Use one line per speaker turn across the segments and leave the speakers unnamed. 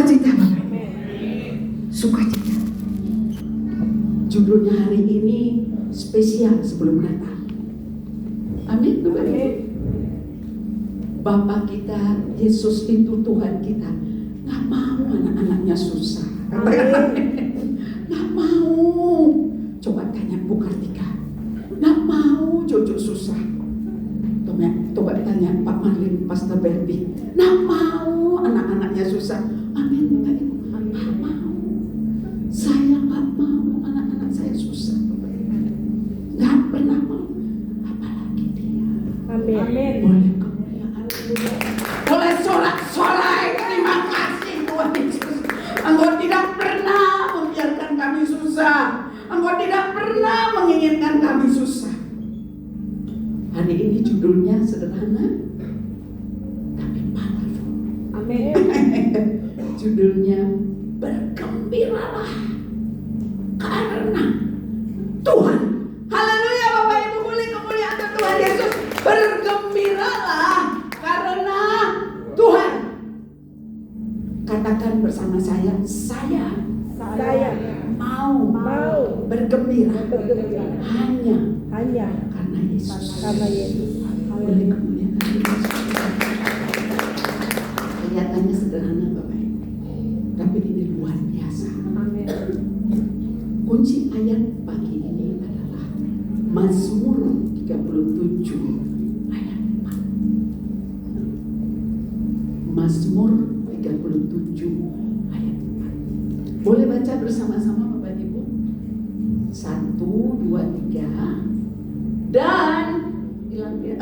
Sukacita Bapak. Sukacita. Judulnya hari ini spesial sebelum Natal. Amin Bapak Ibu. Bapak kita, Yesus itu Tuhan kita, gak mau anak-anaknya susah. Gak mau. Coba tanya Bu Kartika, gak mau Jojo susah. Coba tanya Pak Marlin, Pastor Berbi, gak mau anak-anaknya susah. Amin Bapak Ibu. Gak mau. Saya gak mau anak-anak saya susah. Gak pernah mau. Apalagi dia.
Amin.
Boleh kemuliaan. Boleh sorak-sorai. Terima kasih Tuhan Yesus. Engkau tidak pernah membiarkan kami susah. Engkau tidak pernah menginginkan kami susah. Hari ini judulnya sederhana tapi powerful.
Amin.
Judulnya bergembiralah karena Tuhan. Haleluya Bapak Ibu, boleh kemuliaan Tuhan Yesus. Bergembiralah karena Tuhan. Katakan bersama saya mau bergembira hanya karena Yesus. Boleh kemuliaan Yesus. Kelihatannya sederhana Bapak Ibu, tapi ini luar biasa.
Amin.
Kunci ayat pagi ini adalah Mazmur 37 ayat 4. Mazmur 37 ayat 4. Boleh baca bersama-sama Bapak Ibu? 1, 2, 3. Dan hilang ya.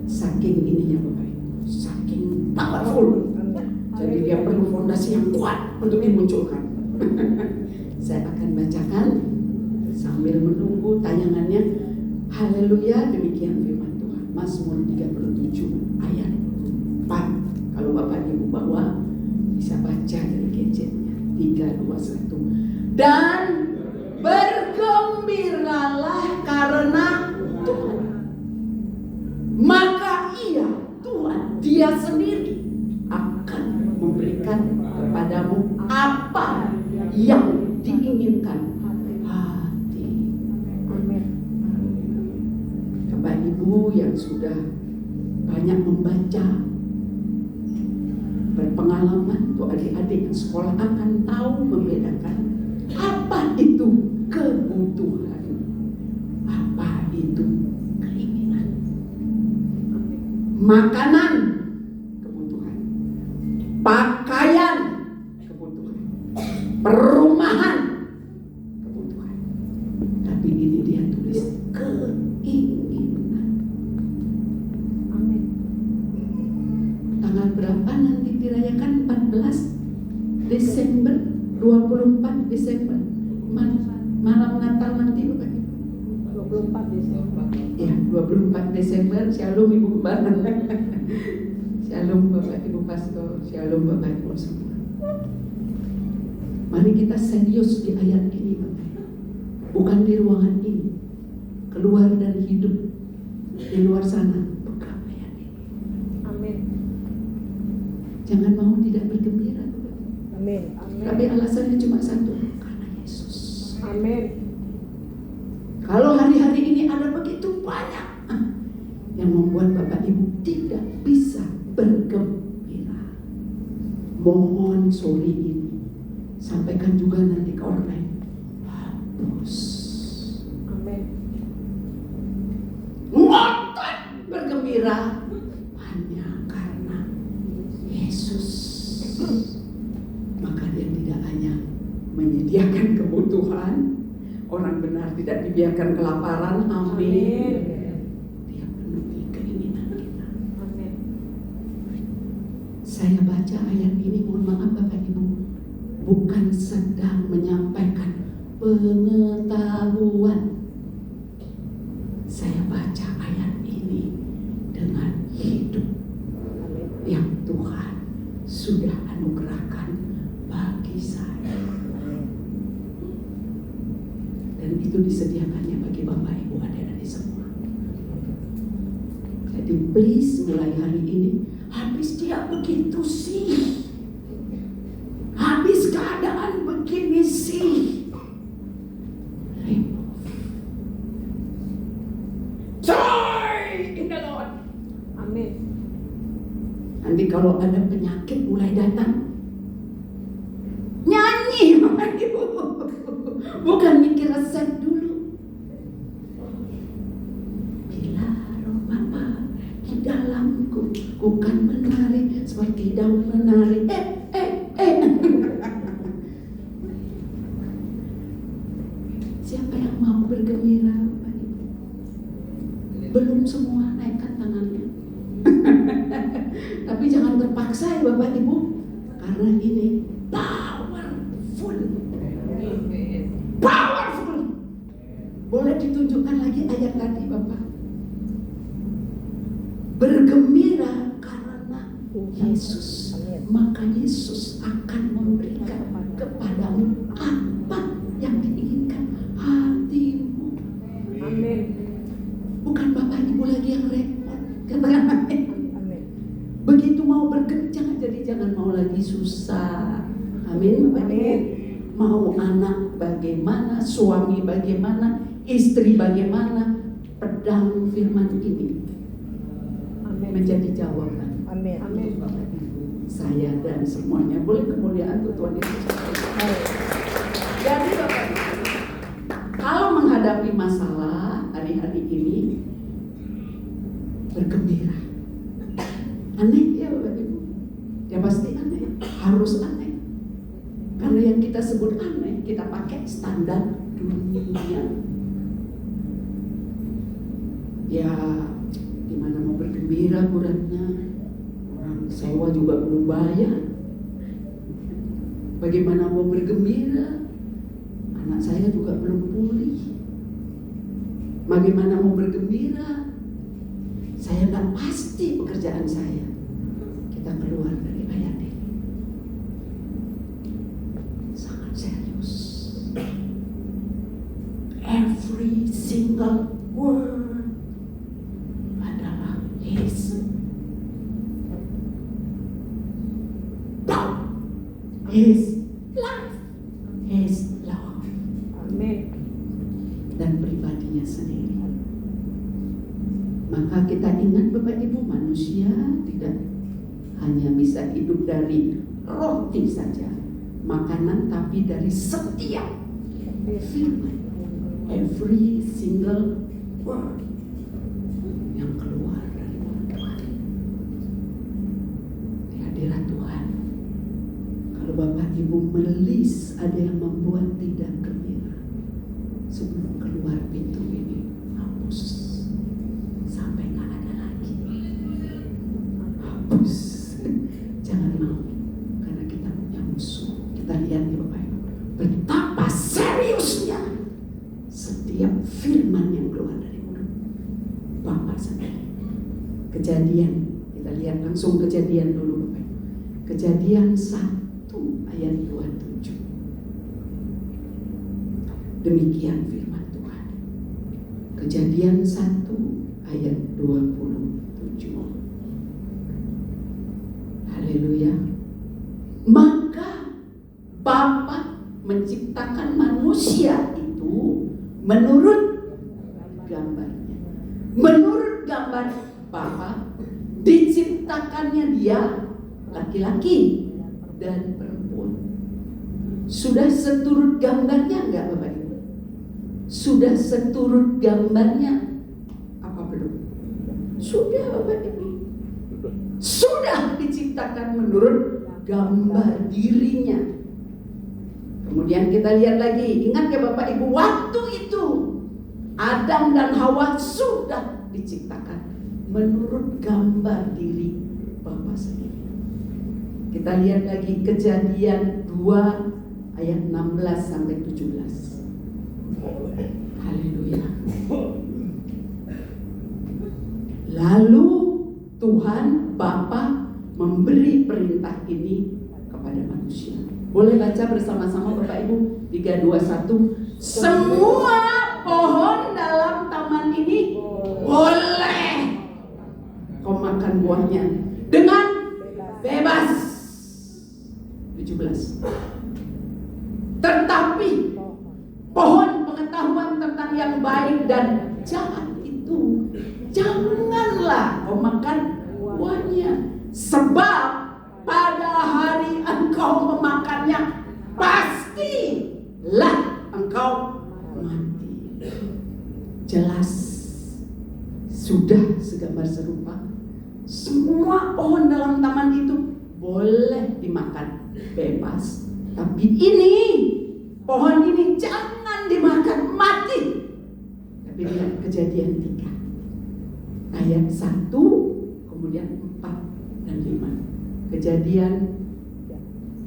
Saking ininya Bapak Ibu, saking powerful. Jadi dia perlu fondasi yang kuat untuk dimunculkan. Saya akan bacakan sambil menunggu tayangannya. Haleluya, demikian firman Tuhan. Mazmur 37 ayat 4. Kalau Bapak Ibu bawa, bisa baca dari gadgetnya. 3, 2, 1. Dan bergembiralah karena Tuhan. Maka ia, Tuhan, dia sendiri akan memberikan kepadamu apa yang diinginkan hati.
Amin.
Bapak Ibu yang sudah banyak membaca, berpengalaman, tuh adik-adik sekolah akan tahu membedakan apa itu kebutuhan, apa itu keinginan. Makanan, kebutuhan. Pakaian, kebutuhan. Perumahan, kebutuhan. Tapi ini dia tulis keinginan.
Amin.
Tanggal berapa nanti dirayakan? 14 Desember, 24 Desember. Malam Natal nanti Bapak Ibu.
24 Desember.
Ya, 24 Desember. Shalom Ibu Gembala. Shalom Bapak Ibu Pastor. Shalom Bapak Ibu semua. Mari kita serius di ayat ini Bapak Ibu. Bukan di ruangan ini. Keluar dan hidup di luar sana. Pegang ayat ini.
Amin.
Jangan mau tidak bergembira Bapak Ibu.
Amin.
Tapi alasannya cuma satu. Karena Yesus.
Amin.
Kalau hari-hari ini ada begitu banyak yang membuat Bapak Ibu tidak bisa bergembira. Mohon sore ini sampaikan juga nanti ke orang lain. Hapus.
Amin.
Ngotot bergembira hanya karena Yesus. Maka dia tidak hanya menyediakan kebutuhan, orang benar tidak dibiarkan kelaparan. Amin. Dia penuhi keinginan kita.
Amin.
Saya baca ayat ini, mohon maaf Bapak Ibu, bukan sedang menyampaikan pengetahuan. Saya baca ayat ini dengan hidup yang Tuhan sudah anugerahkan bagi saya. Dan itu disediakannya bagi Bapak Ibu adik-adik semua. Jadi please mulai hari ini, habis dia begitu sih bersih. Remove. Joy in the Lord.
Amin.
Nanti kalau ada penyakit mulai datang, nyanyi Bapak Ibu. Bukan mikir resep dulu. Bila roh Bapa di dalamku, ku kan menari seperti daun menari. Siapa yang mau bergembira Bapak Ibu? Belum semua naikkan tangannya. Tapi jangan terpaksa ya Bapak Ibu, karena ini powerful. Powerful. Boleh ditunjukkan lagi ayat tadi Bapak? Bergembira karena Yesus, maka Yesus akan memberikan kepadamu apa yang diinginkan hatimu.
Amin.
Bukan Bapak Ibu lagi yang repot. Katakan amin.
Amin.
Begitu mau bergembira, jangan mau lagi susah. Amin Bapak Ibu. Mau anak bagaimana, suami bagaimana, istri bagaimana, pedang firman ini
Amin.
menjadi jawaban.
Amin. Amin.
Bapak Ibu, saya dan semuanya. Boleh kemuliaan untuk Tuhan Yesus. Jadi Bapak Ibu, kalau menghadapi masalah hari-hari ini, bergembira. Aneh ya Bapak Ibu? Ya pasti aneh, harus aneh. Karena yang kita sebut aneh, kita pakai standar dunia. Ya, gimana mau bergembira buratnya? Orang sewa juga belum bayar. Bagaimana mau bergembira? Anak saya juga belum pulih. Bagaimana mau bergembira? Saya nggak pasti pekerjaan saya. Kita keluar dari ayat ini. Sangat serius. Every single word adalah His power, His life, His love,
Amin.
dan pribadinya sendiri. Maka kita ingat Bapak Ibu, manusia tidak hanya bisa hidup dari roti saja, makanan, tapi dari setiap firman, every single word yang keluar dari mulut Tuhan. Di hadirat Tuhan, kalau Bapak Ibu melis ada yang membuat tidak gembira, sebelum keluar pintu ini hapus sampai nggak ada lagi. Hapus. Jangan mau, karena kita punya musuh. Kita lihat ya Bapak Ibu, betapa seriusnya setiap firman yang keluar dari mulut Bapa sendiri. Kejadian, kita lihat langsung Kejadian dulu Bapak Ibu. Kejadian 1 ayat 27. Demikian firman Tuhan. Kejadian 1 ayat 27. Haleluya. Maka Bapa menciptakan manusia itu menurut gambarnya. Menurut gambar Bapa diciptakannya dia laki-laki dan perempuan. Sudah seturut gambarnya enggak Bapak Ibu? Sudah seturut gambarnya apa belum? Sudah Bapak Ibu. Sudah diciptakan menurut gambar dirinya. Kemudian kita lihat lagi, ingat ya Bapak Ibu, waktu itu Adam dan Hawa sudah diciptakan menurut gambar diri Bapa sendiri. Kita lihat lagi Kejadian 2 ayat 16 sampai 17. Haleluya. Lalu Tuhan Bapa memberi perintah ini kepada manusia. Boleh baca bersama-sama Bapak Ibu? 3, 2, 1. Semua pohon dalam taman ini boleh kau makan buahnya dengan bebas. 17. Tetapi pohon pengetahuan tentang yang baik dan jahat itu janganlah kau makan buahnya, sebab pada hari engkau memakannya pastilah engkau mati. Jelas sudah segambar serupa. Semua pohon dalam taman itu boleh dimakan bebas, tapi ini pohon ini jangan dimakan, mati. Tapi lihat Kejadian 3 ayat 1 kemudian 4 dan 5. Kejadian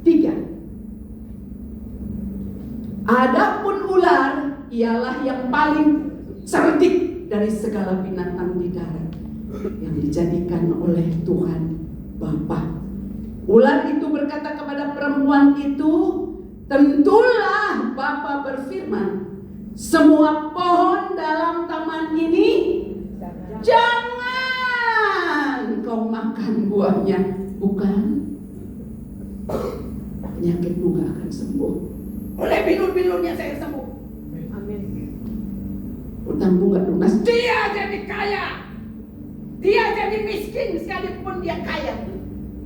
3. Adapun ular ialah yang paling cerdik dari segala binatang di darat yang dijadikan oleh Tuhan Bapa. Ular itu berkata kepada perempuan itu, tentulah Bapa berfirman, semua pohon dalam taman ini jangan kau makan buahnya, bukan penyakitmu gak akan sembuh. Oleh bilur-bilurnya saya sembuh.
Amin.
Utangmu gak lunas, dia jadi kaya. Dia jadi miskin sekalipun dia kaya,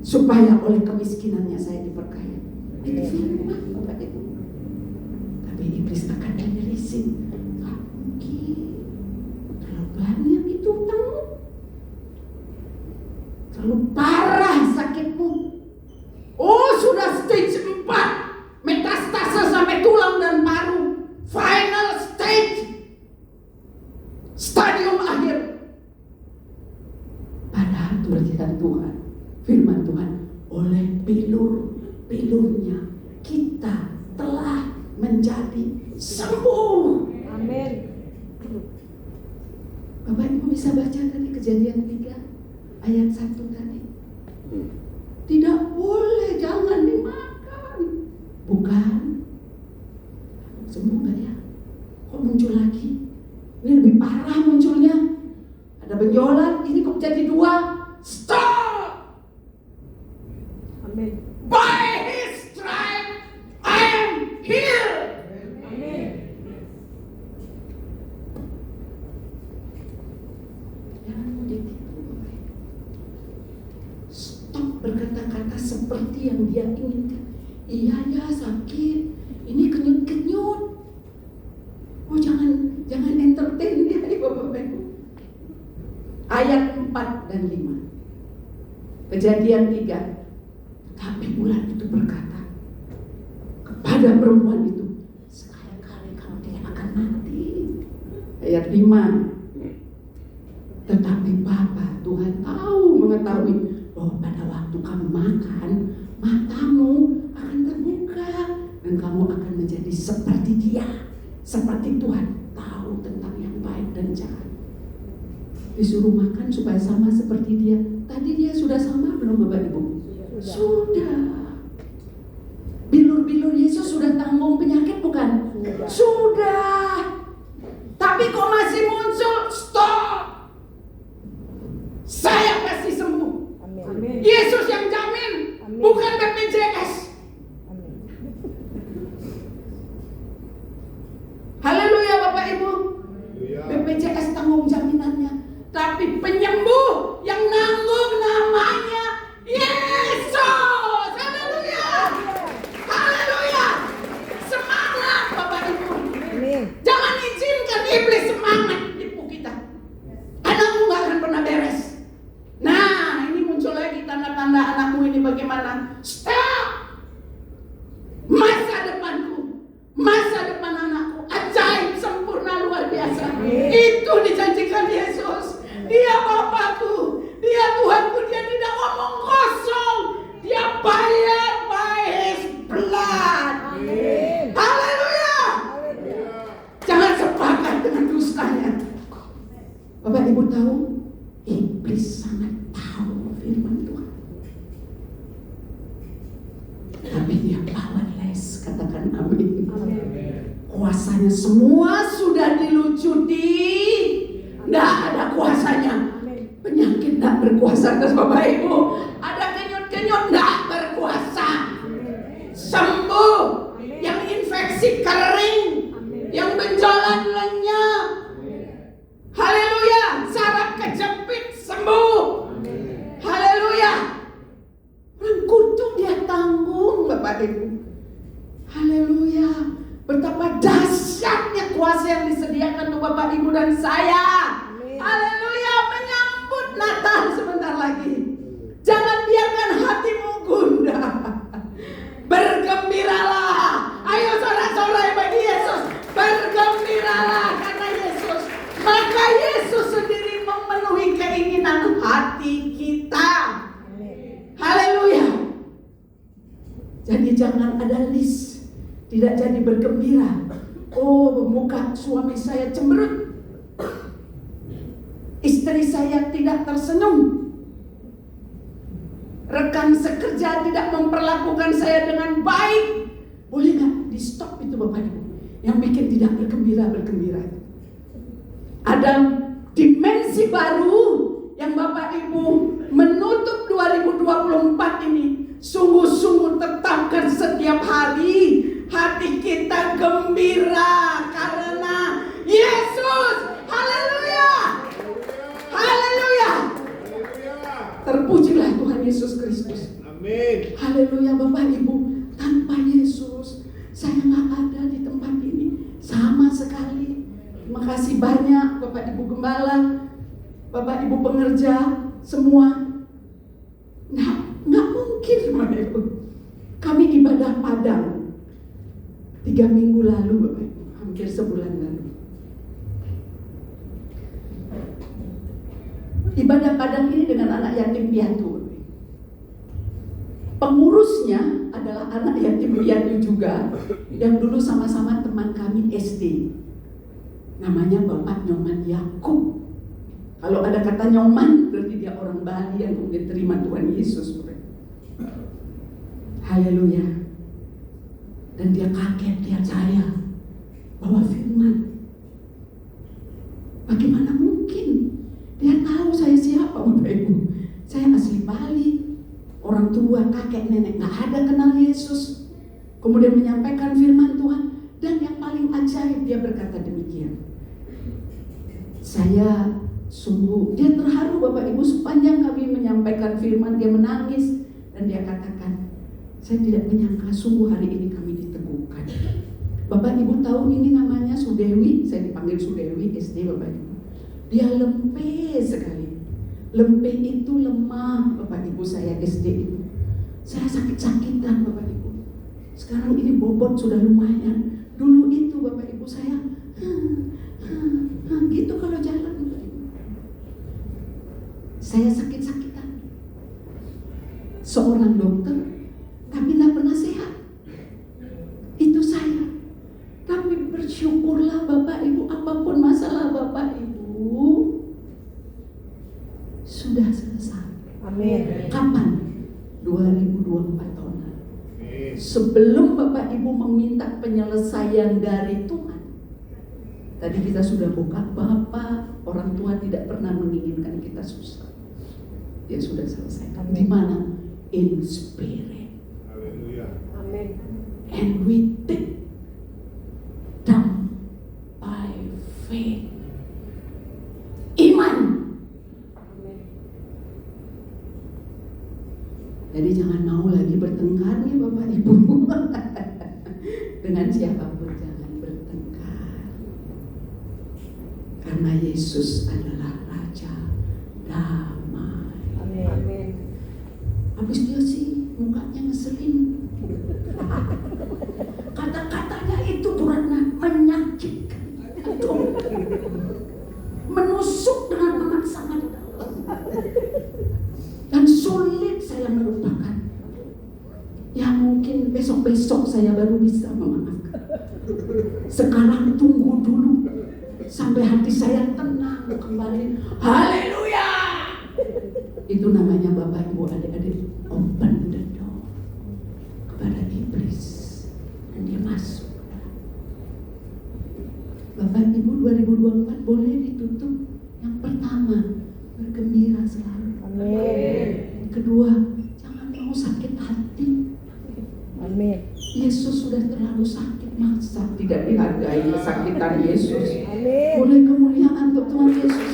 supaya oleh kemiskinannya saya diperkaya. Itu firman Bapak Ibu. Tapi iblis akan menyelisih. Gak mungkin. Terlalu banyak itu utangmu. Terlalu parah sakitmu. Oh, sudah stage 4, metastase sampai tulang dan paru. Final stage, stadium akhir. Padahal tulisan Tuhan, firman Tuhan, oleh bilur-bilurnya kita telah menjadi sembuh.
Amin.
Bapak Ibu bisa baca tadi Kejadian 3 ayat 1 tadi. Tidak boleh, jangan dimakan. Bukan. Sembuh gak ya? Kok muncul lagi? Ini lebih parah munculnya. Ada benjolan, ini kok jadi 2. Stop!
Amin.
By his stripe I am healed.
Amin.
Jangan mudah gitu. Stop berkata-kata seperti yang dia inginkan. Iya ya, sakit. Ini kenyut-kenyut. Oh, jangan entertain dia, Bapak Ibu. Ayat 4 dan 5. Kejadian 3. Tapi ular itu berkata kepada perempuan itu, sekali-kali kamu tidak akan mati. Ayat 5. Tetapi Bapa Tuhan mengetahui bahwa pada waktu kamu makan, matamu akan terbuka dan kamu akan menjadi seperti Dia, seperti Tuhan, tahu tentang yang baik dan jahat. Disuruh makan supaya sama seperti Dia. Tadi dia sudah sama belum Bapak Ibu? Sudah. Bilur-bilur Yesus sudah tanggung penyakit bukan? Sudah. Tapi kok masih muncul? Stop. Saya pasti sembuh.
Amin.
Yesus yang jamin,
Amin.
bukan BPJS.
Amin.
Haleluya Bapak Ibu. BPJS tanggung jaminannya, tapi penyembuh yang nanggung namanya Yesus. Haleluya. Haleluya. Semangat Bapak Ibu.
Amin.
Jangan izinkan iblis semangat tipu kita. Anakmu gak akan pernah beres. Nah, ini muncul lagi tanda-tanda anakmu ini bagaimana. Stop. Masa depanku, masa depan anakku ajaib, sempurna, luar biasa. Itu dijanjikan Yesus. Dia Bapakku, Dia Tuhanku, Dia tidak ngomong kosong. Dia bayar by His blood.
Amin.
Haleluya. Jangan sepakat dengan dustanya. Bapak Ibu tahu, iblis sangat tahu firman Tuhan. Tapi dia powerless, katakan amin. Kuasanya semua sudah dilucuti, tidak ada kuasanya. Penyakit tidak berkuasa atas Bapak Ibu. Ada kenyut-kenyut tidak berkuasa. Sembuh. Yang infeksi Bapak Ibu. Haleluya. Betapa dahsyatnya kuasa yang disediakan untuk Bapak Ibu dan saya.
Amin.
Haleluya, menyambut Natal sebentar lagi. Jangan biarkan hatimu gundah. Bergembiralah. Ayo sorak-sorai bagi Yesus. Bergembiralah karena Yesus. Maka Yesus sendiri memenuhi keinginan hati kita.
Amin.
Haleluya. Jadi jangan ada list. Tidak jadi bergembira. Oh, muka suami saya cemberut. Istri saya tidak tersenyum. Rekan sekerja tidak memperlakukan saya dengan baik. Boleh nggak di stop itu Bapak Ibu? Yang bikin tidak bergembira. Ada dimensi baru yang Bapak Ibu menutup 2024 ini. Sungguh-sungguh tetapkan setiap hari hati kita gembira karena Yesus. Haleluya. Haleluya. Terpujilah Tuhan Yesus Kristus.
Amin.
Haleluya Bapak Ibu. Tanpa Yesus saya nggak ada di tempat ini sama sekali. Terima kasih banyak Bapak Ibu Gembala, Bapak Ibu pengerja semua. Nah, nggak mungkin Bapak Ibu. Kami ibadah Padang 3 minggu lalu Bapak Ibu, hampir sebulan lalu. Ibadah Padang ini dengan anak yatim piatu. Pengurusnya adalah anak yatim piatu juga, yang dulu sama-sama teman kami SD. Namanya Bapak Nyoman Yakub. Kalau ada kata Nyoman, berarti dia orang Bali yang kemudian terima Tuhan Yesus. Haleluya. Dan dia kaget lihat saya bawa firman. Bagaimana mungkin? Dia tahu saya siapa Bapak Ibu. Saya asli Bali. Orang tua, kakek, nenek gak ada kenal Yesus. Kemudian menyampaikan firman Tuhan. Dan yang paling ajaib dia berkata demikian. Saya sungguh, dia terharu Bapak Ibu sepanjang kami menyampaikan firman. Dia menangis dan dia katakan, saya tidak menyangka sungguh hari ini kami diteguhkan. Bapak Ibu tahu ini namanya Sudewi. Saya dipanggil Sudewi SD Bapak Ibu. Dia lempe sekali. Lempe itu lemah Bapak Ibu, saya SD itu. Saya sakit-sakitan Bapak Ibu. Sekarang ini bobot sudah lumayan. Dulu itu Bapak Ibu saya gitu kalau jalan Bapak Ibu. Saya sakit-sakitan. Seorang dokter tapi tidak pernah sehat. Itu saya. Tapi bersyukurlah Bapak Ibu, apapun masalah Bapak Ibu sudah selesai.
Amin.
Kapan? 2024 tahun lalu. Sebelum Bapak Ibu meminta penyelesaian dari Tuhan. Tadi kita sudah buka, Bapak, orang tua tidak pernah menginginkan kita susah. Dia sudah selesai. Di mana? In spirit.
Haleluya.
Amin.
And we take down by faith. Iman.
Amin.
Jadi jangan mau lagi bertengkar nih Bapak Ibu. Dengan siapapun jangan bertengkar. Karena Yesus adalah Raja damai.
Amin. Amin.
Habis dia sih mukanya ngeselin. Kata-katanya itu Burana menyakitkan. Aduh. Menusuk dengan amat sangat dalam. Dan sulit saya melupakan. Ya mungkin besok-besok saya baru bisa memaafkan. Sekarang tunggu dulu sampai hati saya tenang kembali. Haleluya. Itu namanya Bapak Ibu adik-adik, open the door kepada iblis dan dia masuk. Bapak Ibu 2024 boleh ditutup. Yang pertama, bergembira selalu.
Amin.
Yang kedua, jangan mau sakit hati.
Amin.
Yesus sudah terlalu sakit, masa tidak dihargai kesakitan Yesus.
Amin.
Boleh kemuliaan untuk Tuhan Yesus.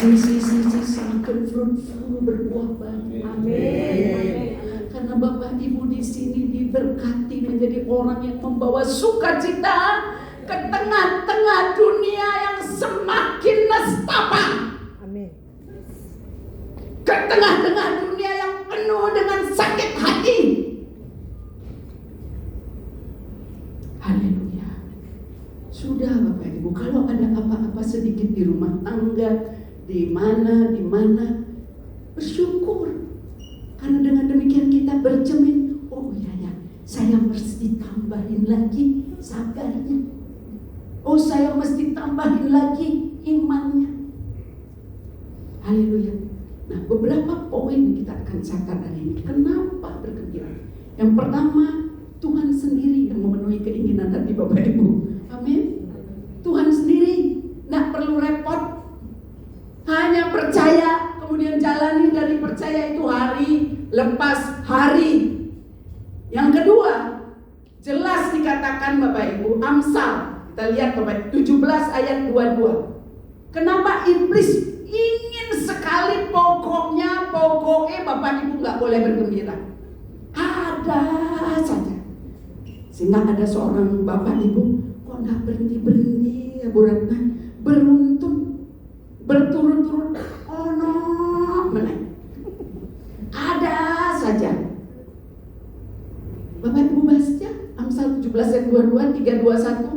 Sisi semakin fruitful, berbuah banyak.
Amin.
Karena Bapak di sini diberkati menjadi orang yang membawa sukacita ke tengah-tengah dunia yang semakin nestapa.
Amin.
Ke tengah-tengah dunia yang penuh dengan sakit hati. Haleluya. Sudah Bapak Ibu, kalau ada apa-apa sedikit di rumah tangga, di mana, bersyukur. Karena dengan demikian kita bercermin, oh ya, saya mesti tambahin lagi sabarnya. Oh, saya mesti tambahin lagi imannya. Haleluya. Nah, beberapa poin kita akan catat hari ini. Kenapa bergembira? Yang pertama, Tuhan sendiri yang memenuhi keinginan hati Bapak Ibu. Amin. Tuhan sendiri, nggak perlu repot. Hanya percaya, kemudian jalani dari percaya itu hari lepas hari. Yang kedua, jelas dikatakan Bapak Ibu, Amsal. Kita lihat Bapak 17 ayat 22. Kenapa iblis ingin sekali pokoknya Bapak Ibu nggak boleh bergembira. Ada saja. Sehingga ada seorang Bapak Ibu, kok nggak berhenti ya Bu Ratna, beruntun, berturut-turut, menang. Ada saja. Bapak Ibu baca Amsal 17 ayat 22, 321.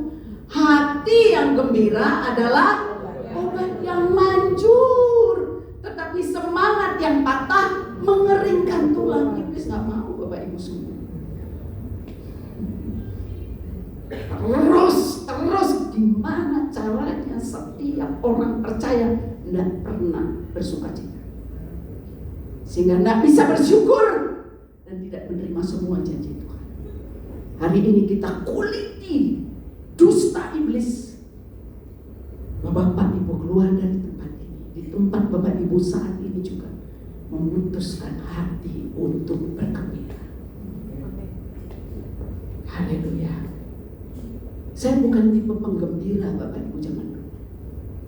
Hati yang gembira adalah obat yang manjur, tetapi semangat yang patah mengeringkan tulang. Iblis nggak mau Bapak Ibu semua. Terus gimana caranya setiap orang percaya tidak pernah bersukacita, sehingga tidak bisa bersyukur dan tidak menerima semua janji Tuhan. Hari ini kita kuliti dusta iblis. Bapak Ibu keluar dari tempat ini, di tempat Bapak Ibu saat ini juga memutuskan hati untuk bergembira. Haleluya. Saya bukan tipe penggembira Bapak Ibu zaman dulu.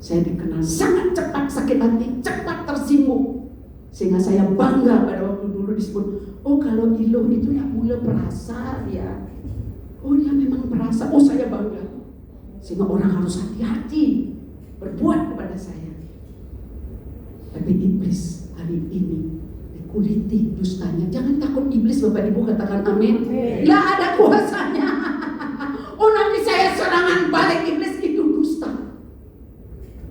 Saya dikenal sangat cepat sakit hati, cepat tersinggung. Sehingga saya bangga pada waktu dulu disebut, oh kalau Ilo itu nak mula perasa ya. Oh dia memang perasa, oh saya bangga. Sehingga orang harus hati-hati berbuat kepada saya. Tapi iblis hari ini dikuliti dustanya. Jangan takut iblis Bapak Ibu, katakan amin. Lah ada kuasanya. Oh nanti saya serangan balik iblis, itu dusta.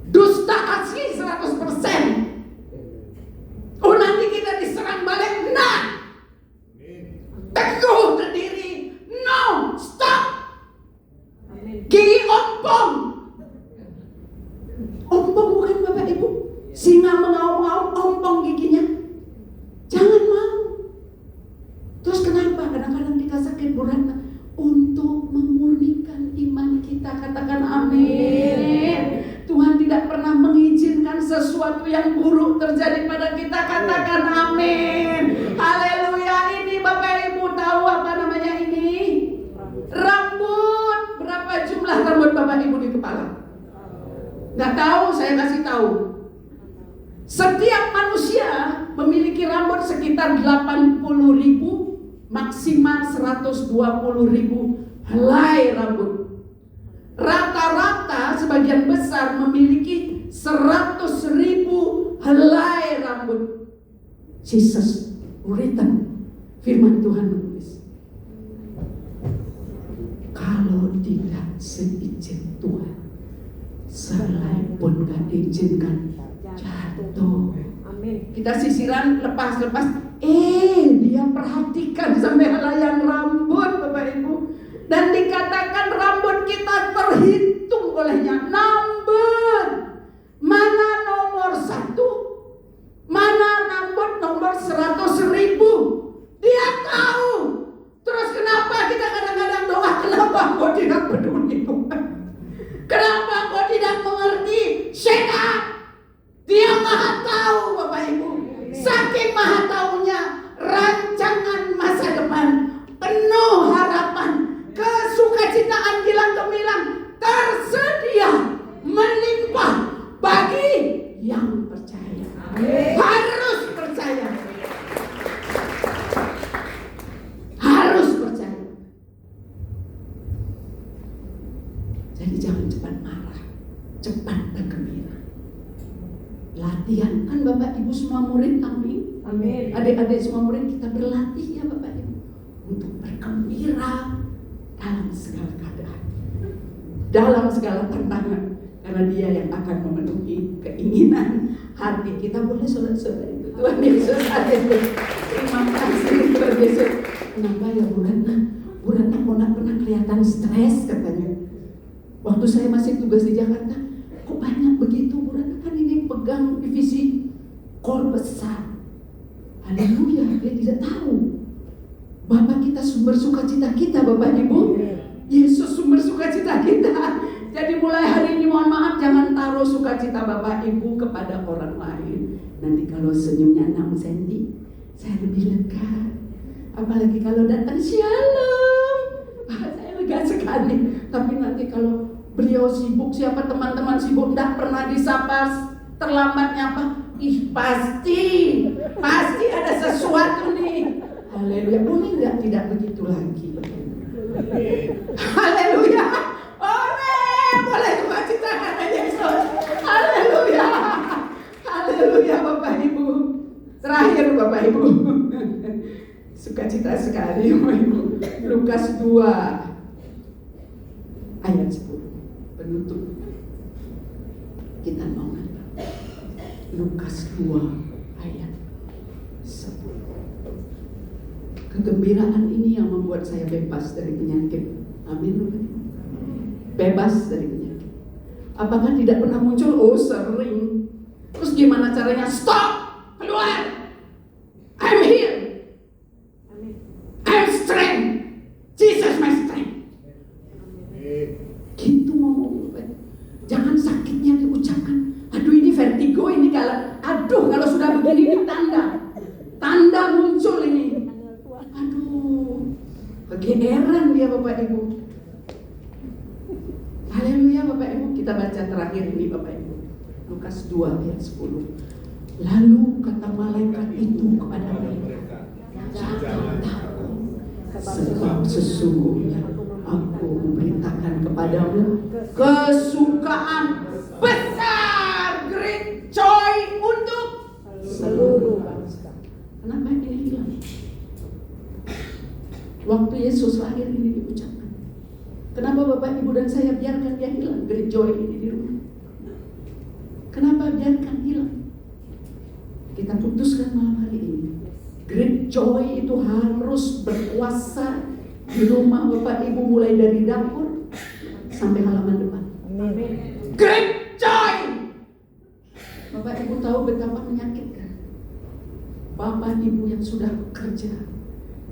Dusta asli 100%. Oh nanti kita diserang balik. Nah, teguh berdiri. No, stop. Gigi ompong. Ompong bukan Bapak Ibu. Singa mengaum-ngaum, ompong giginya. Jangan mau. Terus kenapa? Kadang-kadang kita sakit Bu Ratna. Untuk memurnikan iman kita, katakan amin. Tuhan tidak pernah mengizinkan sesuatu yang buruk terjadi pada kita, katakan amin. Haleluya. Ini Bapak Ibu tahu apa namanya ini? Rambut. Berapa jumlah rambut Bapak Ibu di kepala? Nggak tahu, saya kasih tahu. Setiap manusia memiliki rambut sekitar 80.000, maksimal 120.000 helai rambut. Rata-rata sebagian besar memiliki 100.000 helai rambut. Jesus written, firman Tuhan menulis, kalau tidak seizin Tuhan, selai pun gak diizinkan, jatuh. Amin. Kita sisiran lepas-lepas, dia perhatikan sampai helaian rambut Bapak Ibu. Dan dikatakan rambut kita terhitung olehnya. Number. Mana nomor 1? Mana rambut nomor 100.000? Dia tahu. Terus kenapa kita kadang-kadang doa, kenapa kau tidak peduli Tuhan? Kenapa kau tidak mengerti? Shut up. Dia maha tahu Bapak Ibu. Saking maha taunya, rancangan masa depan penuh harapan, kesukacita latihan. Kan Bapak Ibu semua murid, amin.
Amin.
Adik-adik semua murid, kita berlatih ya Bapak Ibu untuk bergembira dalam segala keadaan, dalam segala tantangan, karena Dia yang akan memenuhi keinginan hati kita. Boleh saudara-saudara itu. Tuhan Yesus hadir. Terima kasih Tuhan Yesus. Kenapa ya Bu Ratna? Bu Ratna kok nggak pernah kelihatan stres katanya. Waktu saya masih tugas di Jakarta, kok banyak begitu Bu Ratna? Kan ini pegang divisi kor besar. Haleluya, dia tidak tahu. Bapak kita sumber sukacita kita, Bapak Ibu. Yesus sumber sukacita kita. Jadi mulai hari ini mohon maaf, jangan taruh sukacita Bapak Ibu kepada orang lain. Nanti kalau senyumnya 6 cm, saya lebih lega. Apalagi kalau datang shalom, saya lega sekali. Tapi nanti kalau beliau sibuk, siapa teman-teman sibuk, tidak pernah disapa, terlambatnya apa? Ih, pasti ada sesuatu nih. Haleluya. Boleh nggak tidak begitu lagi? Haleluya. Boleh sukacita karena Yesus. Haleluya. Haleluya Bapak Ibu. Terakhir Bapak Ibu. Sukacita sekali Bapak Ibu. Lukas 2 ayat 10. Penutup. Kita mau nonton. Lukas 2 ayat 10. Kegembiraan ini yang membuat saya bebas dari penyakit. Amin. Bebas dari penyakit. Apakah tidak pernah muncul? Oh sering. Terus gimana caranya? Stop! Keluar! I'm here! I'm strength! Jesus my strength! Gitu ngomong. Jangan sakitnya diucapkan. Aduh ini vertigo ini kalau. Aduh kalau sudah begini ini tanda muncul ini. Aduh, kegeeran dia Bapak Ibu. Haleluya Bapak Ibu. Kita baca terakhir ini Bapak Ibu. Lukas 2 ayat 10. Lalu kata malaikat itu kepada mereka, jangan takut, sebab sesungguhnya aku memberitakan kepadamu kesukaan besar, great joy untuk seluruh bangsa. Kenapa ini hilang? Waktu Yesus lahir ini diucapkan. Kenapa Bapak Ibu dan saya biarkan dia hilang? Great joy ini di rumah. Kenapa biarkan hilang? Kita putuskan malam hari ini. Great joy itu harus berkuasa di rumah Bapak Ibu, mulai dari dapur sampai halaman depan.
Amin.
Great joy. Bapak Ibu tahu betapa menyakitkan. Bapak Ibu yang sudah bekerja,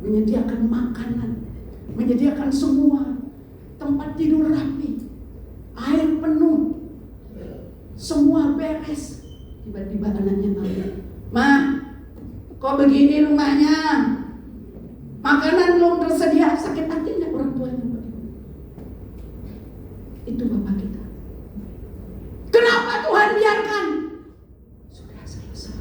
menyediakan makanan, menyediakan semua, tempat tidur rapi, air penuh, semua beres. Tiba-tiba anaknya nanya, "Ma, kok begini rumahnya? Makanan belum tersedia." Sakit hati nggak orang tuanya? Itu Bapak kita. Kenapa Tuhan biarkan? Sudah selesai.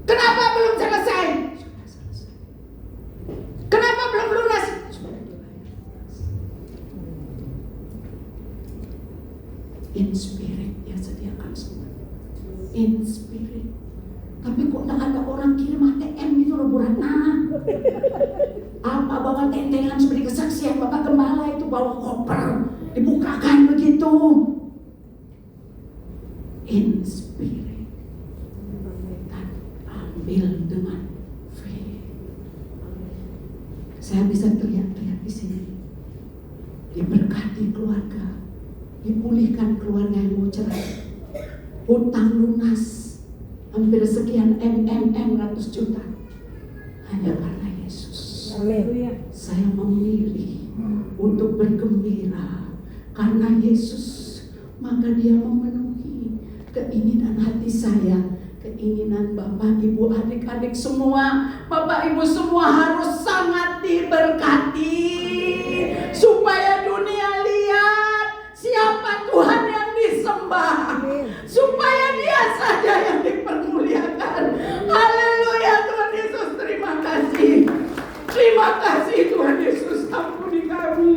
Kenapa belum selesai? Sudah selesai. Kenapa belum lunas? Sudah dibayar. In spirit dia sediakan semua. In spirit. Tapi kok tak ada orang kirim ATM gitu loh Bu Ratna. Apa bawa tentengan seperti kesaksian Bapak Gembala itu, bawa koper, dibukakan begitu. In spirit. Ambil dengan faith. Saya bisa teriak-teriak di sini. Diberkati keluarga, dipulihkan keluarga yang mau cerai, hutang lunas hampir sekian ratus juta hanya karena Yesus.
Amin.
Saya memilih untuk bergembira karena Yesus, maka Dia memenuhi keinginan hati saya. Keinginan Bapak, Ibu, adik-adik semua, Bapak, Ibu semua harus sangat diberkati supaya dunia lihat siapa Tuhan yang disembah, supaya Dia saja yang dipermuliakan. Haleluya Tuhan Yesus, terima kasih. Terima kasih Tuhan Yesus, ampuni kami.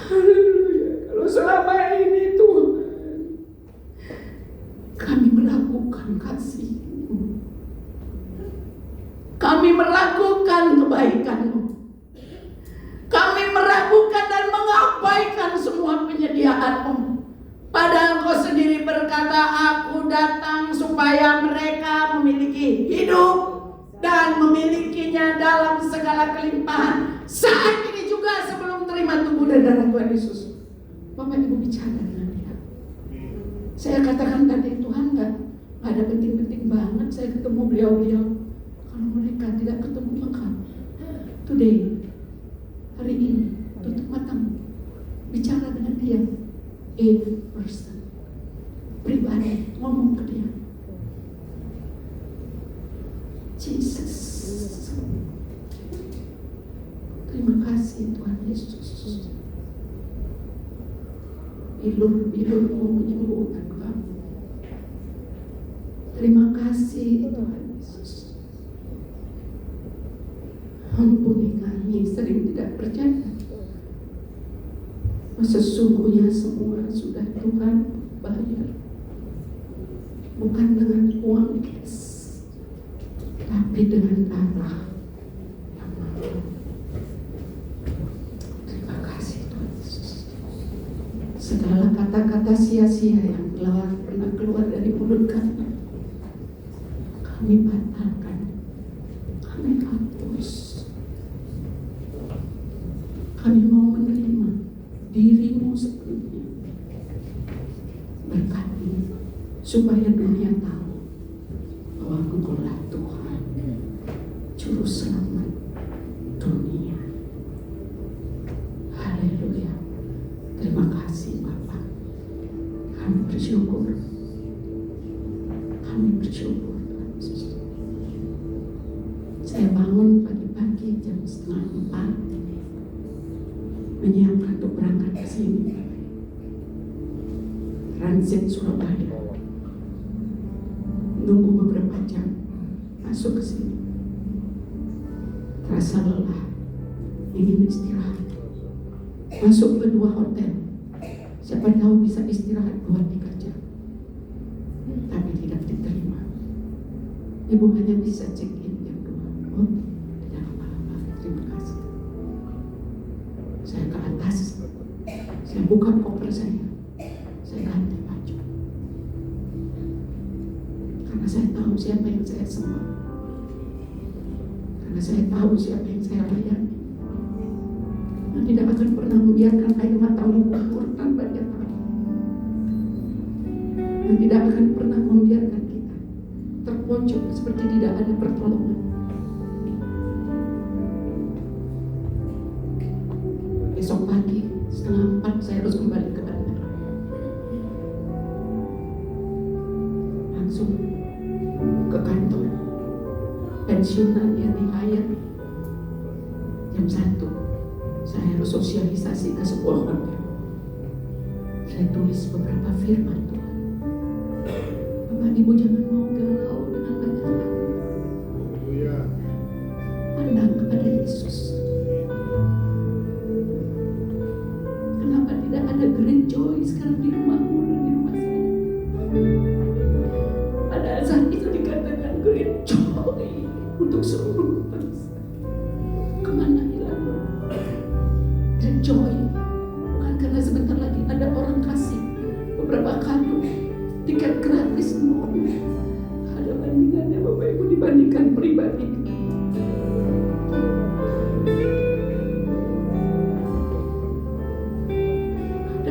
Haleluya. Kalau selama ini Tuhan Kami meragukan kebaikan-Mu. Kami meragukan dan mengabaikan semua penyediaan-Mu. Padahal Engkau sendiri berkata, aku datang supaya mereka memiliki hidup dan memilikinya dalam segala kelimpahan. Saat ini juga sebelum terima tubuh dan darah Tuhan Yesus, Bapak Ibu bicara dengan dia. Saya katakan tadi, Tuhan gak ada penting-penting banget saya ketemu beliau-beliau. Kalau mereka tidak ketemu maka today, hari ini, tutup matamu, bicara dengan dia. Person, pribadi, ngomong ke dia. Jesus, terima kasih Tuhan Yesus. Bilur-bilur-Mu menyembuhkan kami. Terima kasih Tuhan Yesus. Ampuni kami sering tidak percaya. Sesungguhnya semua sudah Tuhan bayar. Bukan dengan uang cash, tapi dengan darah yang mahal. Terima kasih Tuhan Yesus. Segala kata-kata sia-sia yang telah pernah keluar dari mulut kami batalkan, kami hapus. Kami mau menerima diri-Mu sepenuhnya. Berkati supaya dunia tahu bahwa Engkau-lah Tuhan, Juru Selamat dunia. Haleluya. Terima kasih Bapa. Kami bersyukur. Kami bersyukur Tuhan Yesus. Saya bangun pagi-pagi jam 3:30 menyiapkan untuk berangkat ke sini. Transit Surabaya. Nunggu beberapa jam masuk ke sini. Terasa lelah, ingin istirahat. Masuk ke 2 hotel. Siapa tahu bisa istirahat 2-3 jam. Tapi tidak diterima. Ibu hanya bisa check in jam 2. Oh, tidak apa-apa. Terima kasih. Saya ke atas, saya buka koper saya ganti baju, karena saya tahu siapa yang saya sembah, karena saya tahu siapa yang saya layani, dan tidak akan pernah membiarkan air matamu gugur tanpa dia tahu, dan tidak akan pernah membiarkan kita terpojok seperti tidak ada pertolongan. Besok pagi 3:30 saya harus kembali ke bandara. Langsung ke kantor pensiunan yang di-hire. Jam 1 saya harus sosialisasi ke sebuah hotel. Saya tulis beberapa firman Tuhan. Bapak Ibu jangan mau galau dengan banyak hal. Pandang kepada Yesus. Kenapa tidak ada great joy sekarang di rumahmu dan di rumah saya? Pada saat itu dikatakan great joy untuk seluruh bangsa. Kemana hilang? Dan joy bukan karena sebentar lagi ada orang kasih beberapa kado, tiket gratis, no. Ada bandingannya Bapak Ibu dibandingkan pribadi.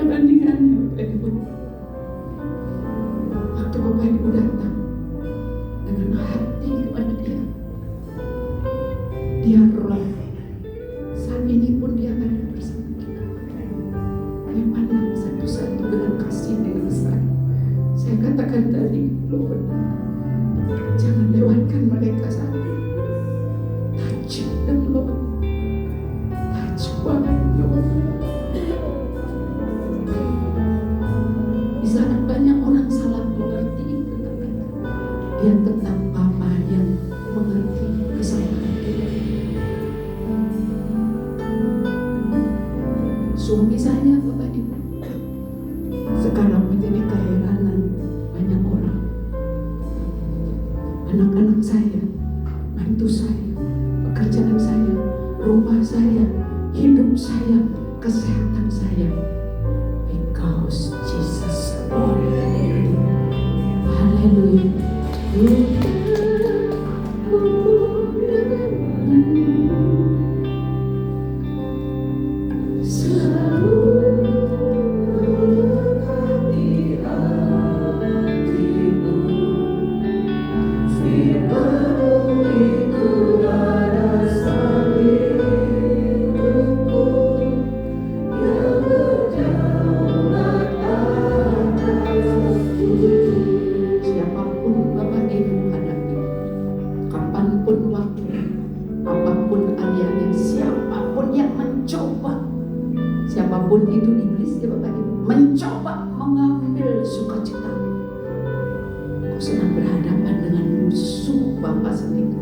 Bandingannya Bapak Ibu. Waktu Bapak Ibu datang dengan hati kepada dia roh. Saat ini pun dia ada bersama kita. Dia pandang satu-satu dengan kasih, dengan sayang. Saya katakan tadi, Lord, jangan lewatkan mereka saat ini. Touch them, Lord. Touch one, Lord. Di saat banyak orang salah mengerti tentang kita, dia tetap Bapa yang mengerti kesalahan kita. Suami saya, Bapak Ibu, sekarang menjadi keheranan banyak orang. Anak-anak saya bantu saya, pekerjaan saya, rumah saya, hidup saya, kesehatan saya. Because Jesus Lord. Haleluya. Siapapun Bapak Ibu hadapi, kapanpun waktu, apapun areanya, siapapun yang mencoba, siapapun itu iblis ya Bapak Ibu, mencoba mengambil sukacita. Kau sedang berhadapan dengan musuh Bapak sendiri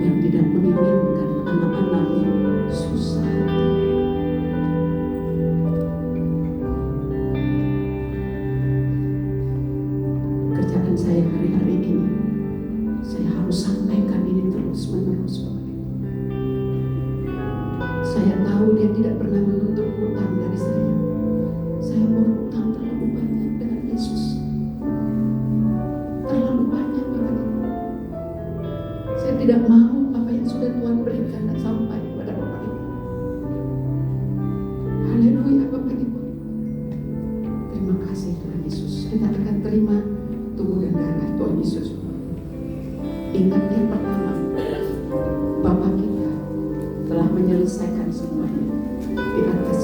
yang tidak menginginkan anak-anaknya susah. Kerjaan saya hari-hari ini, saya harus sampaikan ini terus-menerus Bapak Ibu. Saya tahu dia tidak pernah menuntut hutang dari saya. Saya berhutang terlalu banyak dengan Yesus. Terlalu banyak Bapak Ibu. Saya tidak mau apa yang sudah Tuhan berikan dan sampai kepada Bapak Ibu. Haleluya Bapak Ibu. Terima kasih Tuhan Yesus. Kita akan terima tubuh dan darah Tuhan Yesus. Ingat yang pertama, Bapa kita telah menyelesaikan semuanya di atas